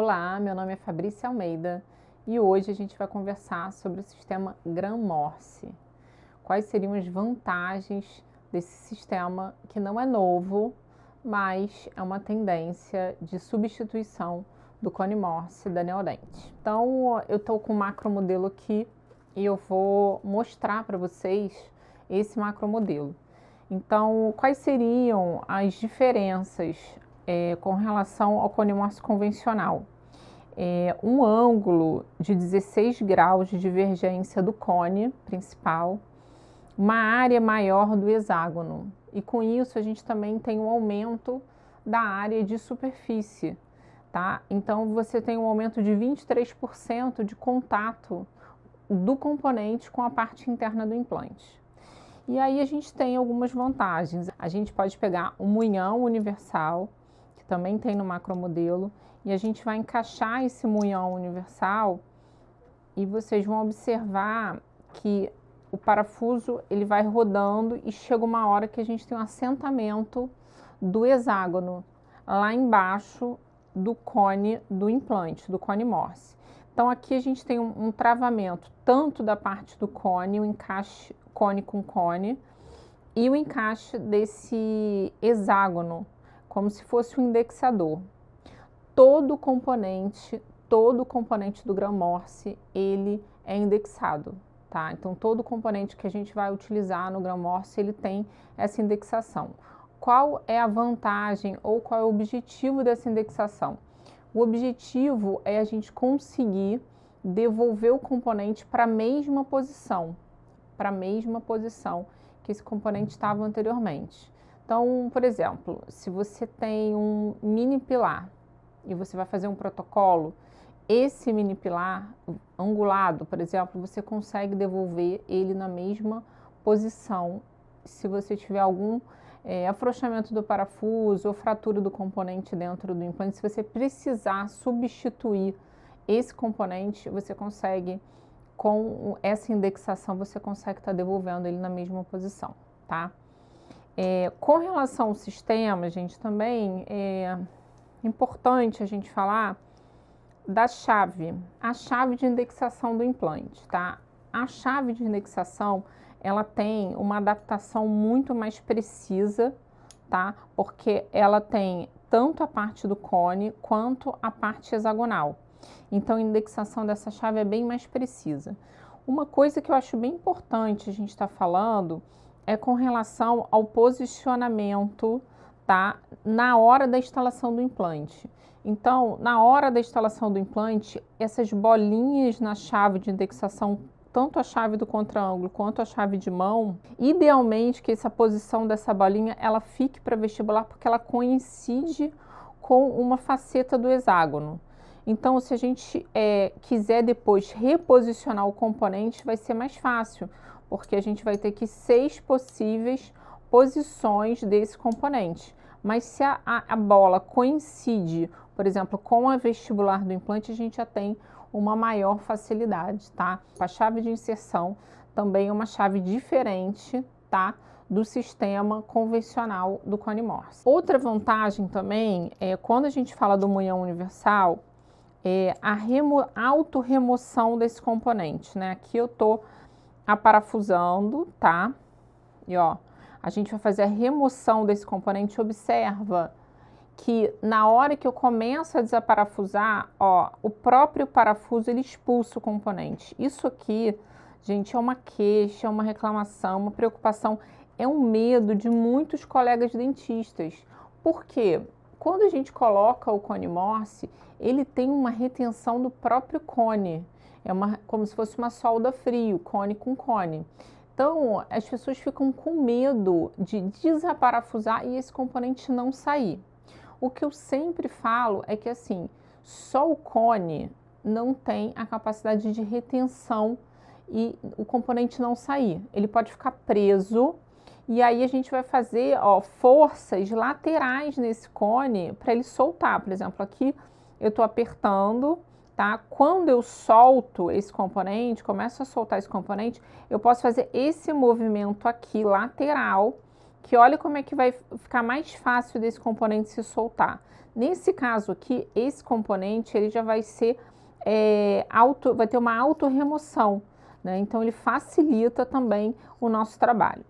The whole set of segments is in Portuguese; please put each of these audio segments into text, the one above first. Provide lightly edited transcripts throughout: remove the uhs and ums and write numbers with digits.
Olá, meu nome é Fabrícia Almeida e hoje a gente vai conversar sobre o sistema Gram-Morse. Quais seriam as vantagens desse sistema que não é novo, mas é uma tendência de substituição do cone Morse da Neodent. Então, eu estou com o macromodelo aqui e eu vou mostrar para vocês esse macromodelo. Então, quais seriam as diferenças com relação ao cone Morse convencional? Um ângulo de 16 graus de divergência do cone principal, uma área maior do hexágono, e com isso a gente também tem um aumento da área de superfície, tá? Então você tem um aumento de 23% de contato do componente com a parte interna do implante. E aí a gente tem algumas vantagens. A gente pode pegar um munhão universal, que também tem no macromodelo, e a gente vai encaixar esse munhão universal e vocês vão observar que o parafuso ele vai rodando e chega uma hora que a gente tem um assentamento do hexágono lá embaixo do cone do implante, do cone Morse. Então aqui a gente tem um travamento tanto da parte do cone, o encaixe cone com cone, e o encaixe desse hexágono, como se fosse um indexador. Todo componente do Gram-Morse, ele é indexado, tá? Então, todo componente que a gente vai utilizar no Gram-Morse, ele tem essa indexação. Qual é a vantagem ou qual é o objetivo dessa indexação? O objetivo é a gente conseguir devolver o componente para a mesma posição que esse componente estava anteriormente. Então, por exemplo, se você tem um mini pilar e você vai fazer um protocolo, esse mini pilar angulado, por exemplo, você consegue devolver ele na mesma posição se você tiver algum afrouxamento do parafuso ou fratura do componente dentro do implante. Se você precisar substituir esse componente, você consegue, com essa indexação, você consegue estar devolvendo ele na mesma posição, tá? Com relação ao sistema, gente, também é importante a gente falar da chave, a chave de indexação do implante, tá? A chave de indexação, ela tem uma adaptação muito mais precisa, tá? Porque ela tem tanto a parte do cone quanto a parte hexagonal. Então, a indexação dessa chave é bem mais precisa. Uma coisa que eu acho bem importante a gente estar falando é com relação ao posicionamento, tá? Na hora da instalação do implante. Então, na hora da instalação do implante, essas bolinhas na chave de indexação, tanto a chave do contra-ângulo quanto a chave de mão, idealmente que essa posição dessa bolinha ela fique para vestibular, porque ela coincide com uma faceta do hexágono. Então, se a gente quiser depois reposicionar o componente, vai ser mais fácil, porque a gente vai ter aqui 6 possíveis posições desse componente. Mas se a bola coincide, por exemplo, com a vestibular do implante, a gente já tem uma maior facilidade, tá? A chave de inserção também é uma chave diferente, tá? Do sistema convencional do cone Morse. Outra vantagem também é quando a gente fala do munhão universal, a autorremoção desse componente, né? Aqui eu tô aparafusando, tá? E ó, a gente vai fazer a remoção desse componente. Observa que na hora que eu começo a desaparafusar, ó, o próprio parafuso ele expulsa o componente. Isso aqui, gente, é uma queixa, é uma reclamação, uma preocupação, é um medo de muitos colegas dentistas. Por quê? Quando a gente coloca o cone Morse, ele tem uma retenção do próprio cone. Como se fosse uma solda frio, cone com cone. Então, as pessoas ficam com medo de desaparafusar e esse componente não sair. O que eu sempre falo é que, assim, só o cone não tem a capacidade de retenção e o componente não sair. Ele pode ficar preso. E aí a gente vai fazer forças laterais nesse cone para ele soltar. Por exemplo, aqui eu estou apertando, tá? Quando eu solto esse componente, começo a soltar esse componente, eu posso fazer esse movimento aqui lateral, que olha como é que vai ficar mais fácil desse componente se soltar. Nesse caso aqui, esse componente ele já vai ser vai ter uma autorremoção, né? Então ele facilita também o nosso trabalho.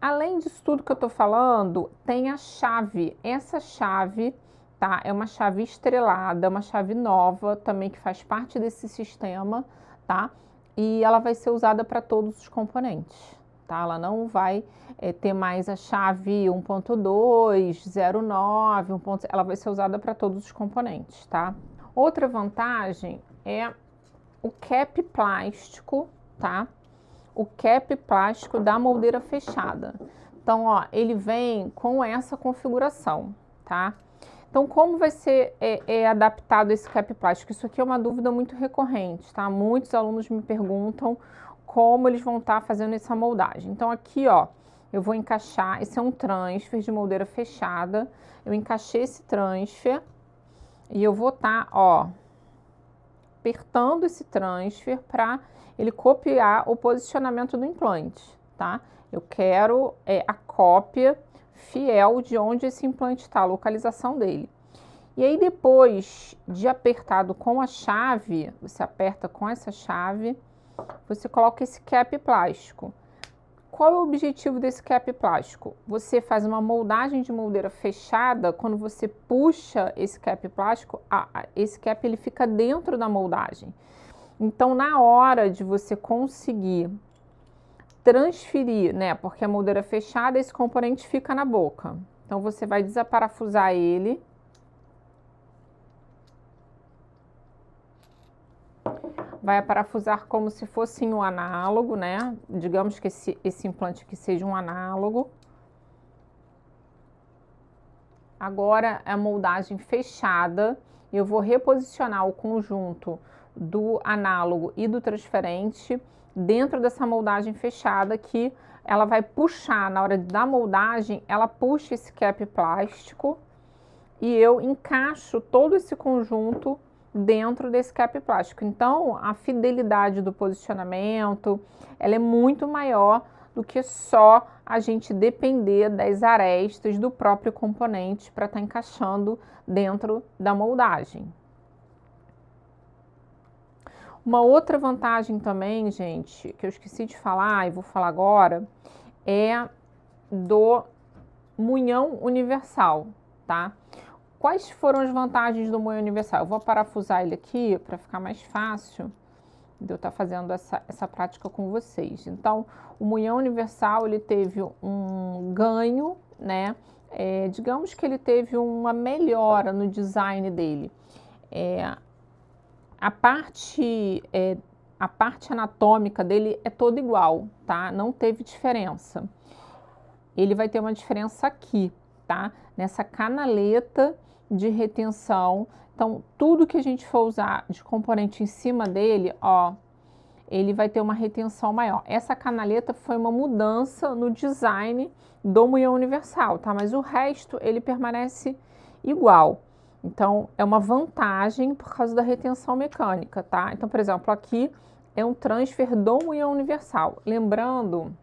Além disso tudo que eu estou falando, tem a chave. Essa chave, tá? É uma chave estrelada, uma chave nova também que faz parte desse sistema, tá? E ela vai ser usada para todos os componentes, tá? Ela não vai ter mais a chave 1.2, 09, 1. Ela vai ser usada para todos os componentes, tá? Outra vantagem é o cap plástico, tá? O cap plástico da moldeira fechada. Então, ó, ele vem com essa configuração, tá? Então, como vai ser adaptado esse cap plástico? Isso aqui é uma dúvida muito recorrente, tá? Muitos alunos me perguntam como eles vão estar fazendo essa moldagem. Então, aqui, ó, eu vou encaixar, esse é um transfer de moldeira fechada, eu encaixei esse transfer e eu vou estar, ó, apertando esse transfer para ele copiar o posicionamento do implante, tá? Eu quero a cópia fiel de onde esse implante está, a localização dele. E aí depois de apertado com a chave, você aperta com essa chave, você coloca esse cap plástico. Qual é o objetivo desse cap plástico? Você faz uma moldagem de moldeira fechada, quando você puxa esse cap plástico, esse cap ele fica dentro da moldagem. Então, na hora de você conseguir transferir, né, porque a moldeira fechada, esse componente fica na boca. Então, você vai desaparafusar ele. Vai aparafusar como se fosse um análogo, né? Digamos que esse implante aqui seja um análogo. Agora, a moldagem fechada, eu vou reposicionar o conjunto do análogo e do transferente dentro dessa moldagem fechada, que ela vai puxar, na hora da moldagem, ela puxa esse cap plástico e eu encaixo todo esse conjunto dentro desse cap plástico. Então, a fidelidade do posicionamento, ela é muito maior do que só a gente depender das arestas do próprio componente para estar encaixando dentro da moldagem. Uma outra vantagem também, gente, que eu esqueci de falar e vou falar agora, é do munhão universal, tá? Quais foram as vantagens do munhão universal? Eu vou parafusar ele aqui para ficar mais fácil de eu estar fazendo essa prática com vocês. Então, o munhão universal, ele teve um ganho, né? Digamos que ele teve uma melhora no design dele. A parte anatômica dele é toda igual, tá? Não teve diferença. Ele vai ter uma diferença aqui, tá? Nessa canaleta de retenção. Então, tudo que a gente for usar de componente em cima dele, ó, ele vai ter uma retenção maior. Essa canaleta foi uma mudança no design do munhão universal, tá? Mas o resto, ele permanece igual. Então, é uma vantagem por causa da retenção mecânica, tá? Então, por exemplo, aqui é um transfer do munhão universal. Lembrando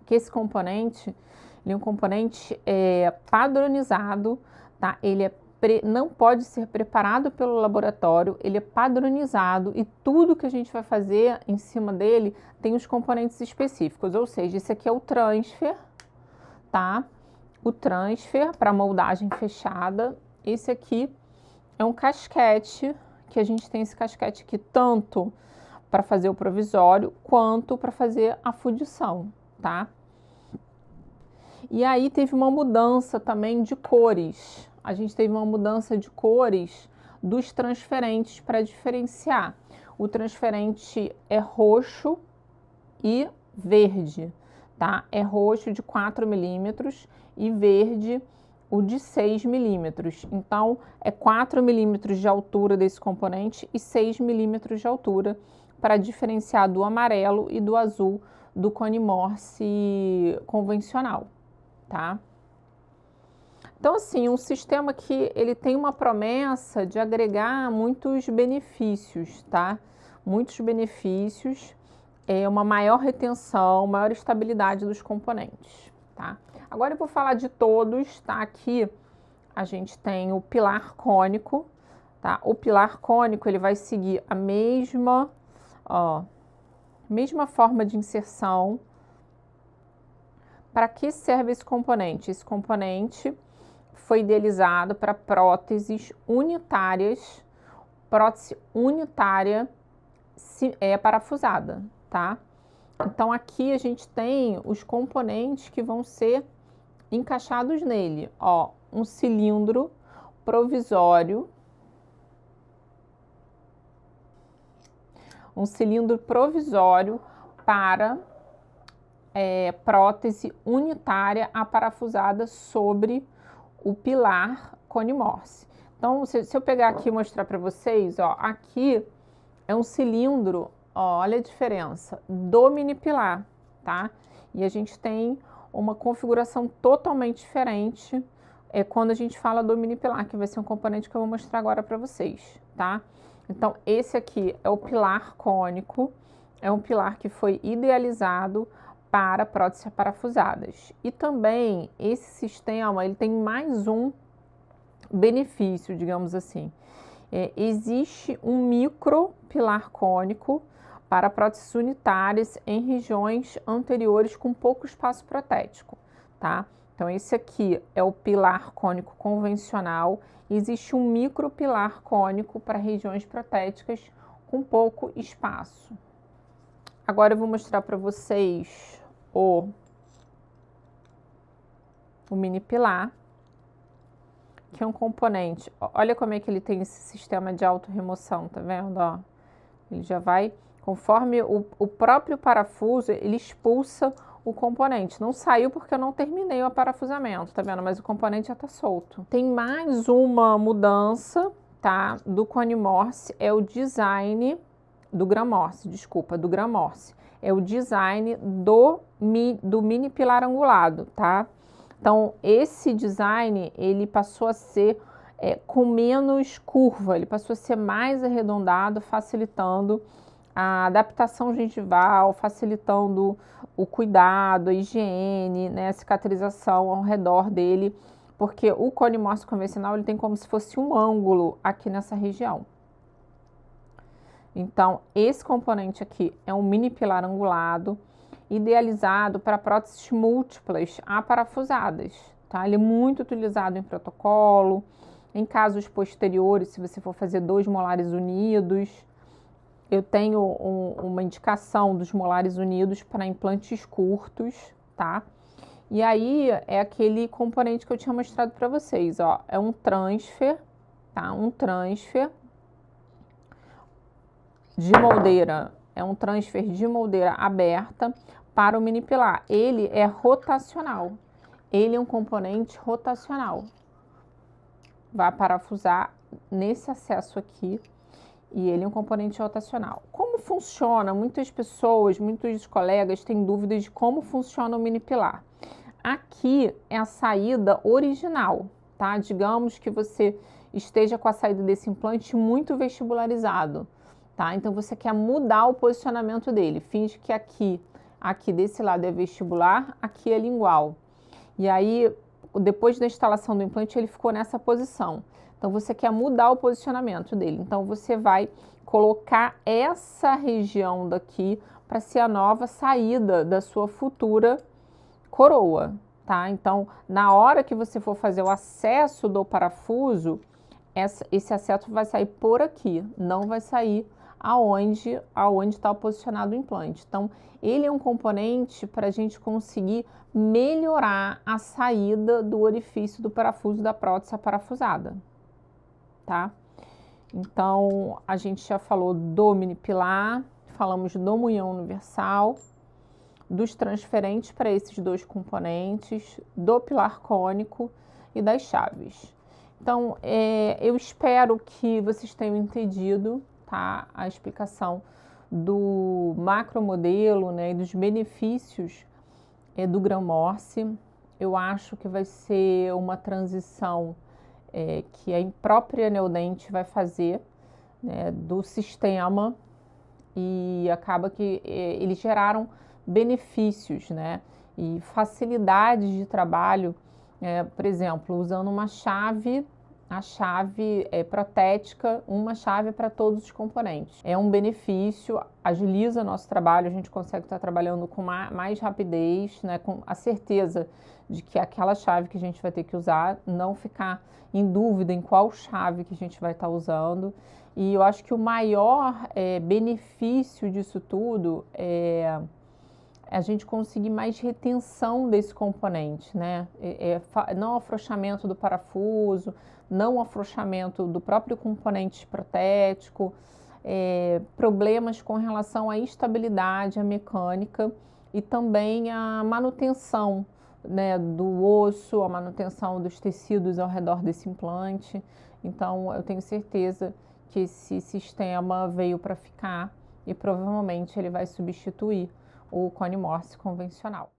que esse componente, ele é um componente padronizado, tá? Ele não pode ser preparado pelo laboratório, ele é padronizado e tudo que a gente vai fazer em cima dele tem os componentes específicos, ou seja, esse aqui é o transfer, tá? O transfer para moldagem fechada. Esse aqui é um casquete, que a gente tem esse casquete aqui tanto para fazer o provisório quanto para fazer a fundição, tá? E aí teve uma mudança também de cores. A gente teve uma mudança de cores dos transferentes para diferenciar. O transferente é roxo e verde, tá? É roxo de 4 milímetros e verde o de 6 milímetros. Então, é 4 milímetros de altura desse componente e 6 milímetros de altura para diferenciar do amarelo e do azul do cone Morse convencional, tá? Então, assim, um sistema que ele tem uma promessa de agregar muitos benefícios, tá? Muitos benefícios, uma maior retenção, maior estabilidade dos componentes, tá? Agora eu vou falar de todos, tá? Aqui a gente tem o pilar cônico, tá? O pilar cônico, ele vai seguir a mesma forma de inserção. Para que serve esse componente? Esse componente foi idealizado para próteses unitárias, prótese unitária parafusada, tá? Então aqui a gente tem os componentes que vão ser encaixados nele, ó, um cilindro provisório, para prótese unitária aparafusada sobre o pilar Cone Morse. Então, se eu pegar aqui e mostrar para vocês, ó, aqui é um cilindro, ó, olha a diferença, do mini pilar, tá? E a gente tem uma configuração totalmente diferente quando a gente fala do mini pilar, que vai ser um componente que eu vou mostrar agora para vocês, tá? Então, esse aqui é o pilar cônico, é um pilar que foi idealizado para próteses parafusadas. E também esse sistema, ele tem mais um benefício, digamos assim. Existe um micro pilar cônico para próteses unitárias em regiões anteriores com pouco espaço protético, tá? Então esse aqui é o pilar cônico convencional. Existe um micro pilar cônico para regiões protéticas com pouco espaço. Agora eu vou mostrar para vocês o mini pilar, que é um componente. Olha como é que ele tem esse sistema de autorremoção, tá vendo? Ó, ele já vai, conforme o próprio parafuso, ele expulsa o componente. Não saiu porque eu não terminei o aparafusamento, tá vendo? Mas o componente já tá solto. Tem mais uma mudança, tá? Do Cone Morse, é o design do Gran Morse, desculpa, do Gran Morse. É o design do mini pilar angulado, tá? Então, esse design, ele passou a ser com menos curva, ele passou a ser mais arredondado, facilitando a adaptação gengival, facilitando o cuidado, a higiene, né, a cicatrização ao redor dele, porque o Cone Morse convencional, ele tem como se fosse um ângulo aqui nessa região. Então, esse componente aqui é um mini pilar angulado, idealizado para próteses múltiplas aparafusadas, tá? Ele é muito utilizado em protocolo, em casos posteriores, se você for fazer 2 molares unidos. Eu tenho uma indicação dos molares unidos para implantes curtos, tá? E aí é aquele componente que eu tinha mostrado para vocês, ó, é um transfer, tá? Um transfer de moldeira, é um transfer de moldeira aberta para o mini pilar. Ele é rotacional, ele é um componente rotacional. Vai parafusar nesse acesso aqui e ele é um componente rotacional. Como funciona? Muitas pessoas, muitos colegas têm dúvidas de como funciona o mini pilar. Aqui é a saída original, tá? Digamos que você esteja com a saída desse implante muito vestibularizado. Tá? Então, você quer mudar o posicionamento dele. Finge que aqui desse lado é vestibular, aqui é lingual. E aí, depois da instalação do implante, ele ficou nessa posição. Então, você quer mudar o posicionamento dele. Então, você vai colocar essa região daqui para ser a nova saída da sua futura coroa, tá? Então, na hora que você for fazer o acesso do parafuso, esse acesso vai sair por aqui, não vai sair aonde está posicionado o implante. Então, ele é um componente para a gente conseguir melhorar a saída do orifício do parafuso da prótese aparafusada, tá? Então, a gente já falou do mini pilar, falamos do munhão universal, dos transferentes para esses 2 componentes, do pilar cônico e das chaves. Então, eu espero que vocês tenham entendido, tá, a explicação do macromodelo, né, e dos benefícios do Gran Morse. Eu acho que vai ser uma transição que a própria Neodent vai fazer, né, do sistema, e acaba que eles geraram benefícios, né, e facilidades de trabalho Por exemplo, usando uma chave, a chave protética, uma chave para todos os componentes. É um benefício, agiliza nosso trabalho, a gente consegue estar trabalhando com mais rapidez, né, com a certeza de que aquela chave que a gente vai ter que usar, não ficar em dúvida em qual chave que a gente vai estar usando. E eu acho que o maior benefício disso tudo é a gente conseguir mais retenção desse componente, né? Não afrouxamento do parafuso, não afrouxamento do próprio componente protético, problemas com relação à estabilidade, à mecânica e também a manutenção, né, do osso, a manutenção dos tecidos ao redor desse implante. Então, eu tenho certeza que esse sistema veio para ficar e provavelmente ele vai substituir o cone Morse convencional.